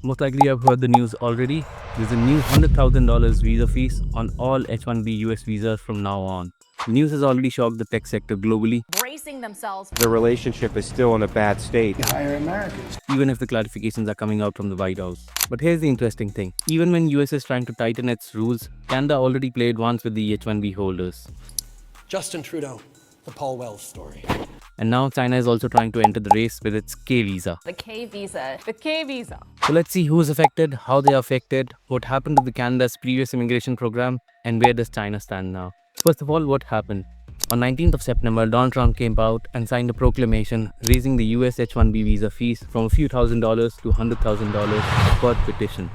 Most likely you have heard the news already. There's a new $100,000 visa fees on all H1B US visas from now on. The news has already shocked the tech sector globally, bracing themselves. The relationship is still in a bad state. Hire Americans. even if the clarifications are coming out from the White House. But here's the interesting thing. Even when US is trying to tighten its rules, Canada already played once with the H1B holders. Justin Trudeau, the Paul Wells story. And now China is also trying to enter the race with its K visa. The K visa. The K visa. So let's see who's affected, how they are affected, what happened to the Canada's previous immigration program, and where does China stand now. First of all, what happened? On 19th of September, Donald Trump came out and signed a proclamation raising the US H1B visa fees from a few $1,000s to $100,000 per petition.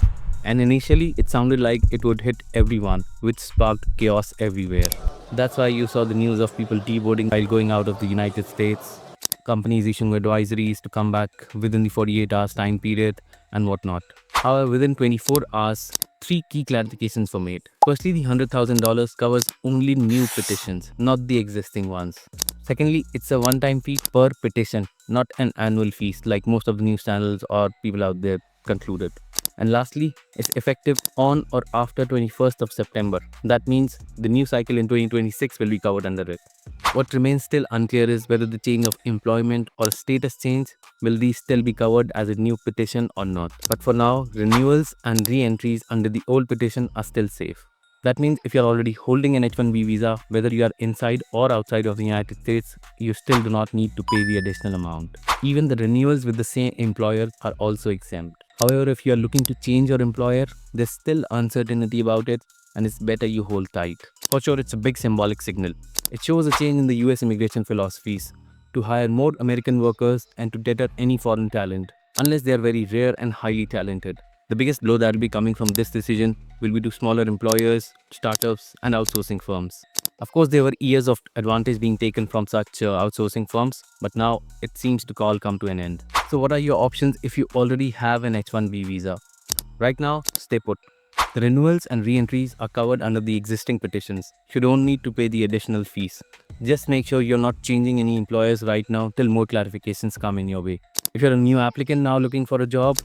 And initially, it sounded like it would hit everyone, which sparked chaos everywhere. That's why you saw the news of people deboarding while going out of the United States, companies issuing advisories to come back within the 48 hours time period and whatnot. However, within 24 hours, 3 key clarifications were made. Firstly, the $100,000 covers only new petitions, not the existing ones. Secondly, it's a one-time fee per petition, not an annual fee like most of the news channels or people out there concluded. And lastly, it's effective on or after 21st of September. That means the new cycle in 2026 will be covered under it. What remains still unclear is whether the change of employment or status change will these still be covered as a new petition or not. But for now, renewals and re-entries under the old petition are still safe. That means if you're already holding an H1B visa, whether you are inside or outside of the United States, you still do not need to pay the additional amount. Even the renewals with the same employer are also exempt. However, if you are looking to change your employer, there's still uncertainty about it and it's better you hold tight. For sure, it's a big symbolic signal. It shows a change in the US immigration philosophies to hire more American workers and to deter any foreign talent, unless they are very rare and highly talented. The biggest blow that will be coming from this decision will be to smaller employers, startups, and outsourcing firms. Of course, there were years of advantage being taken from such outsourcing firms, but now it seems to all come to an end. So what are your options if you already have an H1B visa? Right now, stay put. The renewals and re-entries are covered under the existing petitions. You don't need to pay the additional fees. Just make sure you're not changing any employers right now till more clarifications come in your way. If you're a new applicant now looking for a job,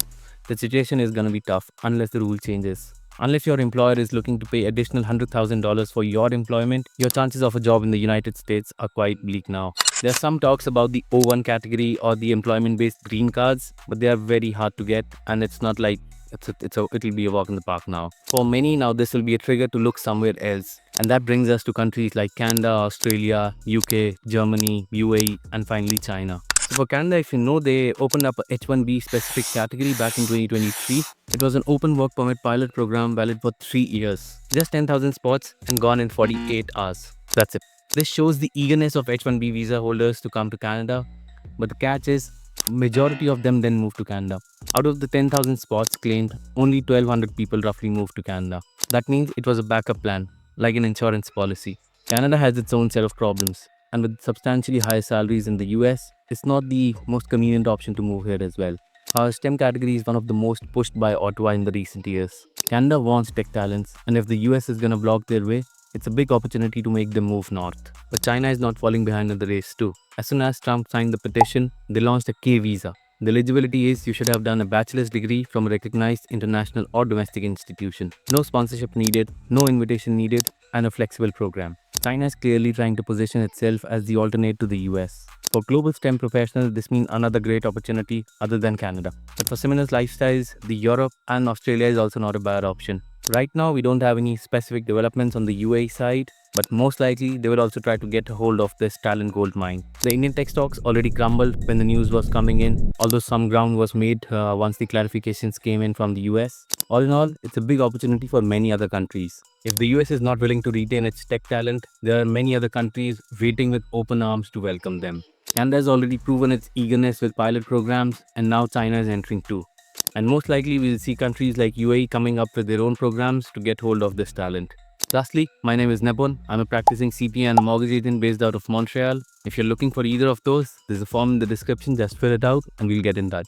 the situation is going to be tough unless the rule changes. Unless your employer is looking to pay additional $100,000 for your employment, your chances of a job in the United States are quite bleak now. There are some talks about the O1 category or the employment-based green cards, but they are very hard to get and it's not like it'll be a walk in the park now. For many now, this will be a trigger to look somewhere else. And that brings us to countries like Canada, Australia, UK, Germany, UAE, and finally China. So for Canada, if you know, they opened up a H1B specific category back in 2023. It was an open work permit pilot program valid for 3 years. Just 10,000 spots and gone in 48 hours. That's it. This shows the eagerness of H1B visa holders to come to Canada. But the catch is, majority of them then moved to Canada. Out of the 10,000 spots claimed, only 1,200 people roughly moved to Canada. That means it was a backup plan, like an insurance policy. Canada has its own set of problems, and with substantially higher salaries in the US, it's not the most convenient option to move here as well. Our STEM category is one of the most pushed by Ottawa in the recent years. Canada wants tech talents, and if the US is gonna block their way, it's a big opportunity to make them move north. But China is not falling behind in the race too. As soon as Trump signed the petition, they launched a K visa. The eligibility is you should have done a bachelor's degree from a recognized international or domestic institution. No sponsorship needed, no invitation needed, and a flexible program. China is clearly trying to position itself as the alternate to the US. For global STEM professionals, this means another great opportunity other than Canada. But for similar lifestyles, the Europe and Australia is also not a bad option. Right now, we don't have any specific developments on the UAE side, but most likely they will also try to get a hold of this talent gold mine. The Indian tech stocks already crumbled when the news was coming in, although some ground was made once the clarifications came in from the US. All in all, it's a big opportunity for many other countries. If the US is not willing to retain its tech talent, there are many other countries waiting with open arms to welcome them. Canada has already proven its eagerness with pilot programs, and now China is entering too. And most likely we'll see countries like UAE coming up with their own programs to get hold of this talent. Lastly, my name is Nepon. I'm a practicing CPA and a mortgage agent based out of Montreal. If you're looking for either of those, there's a form in the description, just fill it out and we'll get in touch.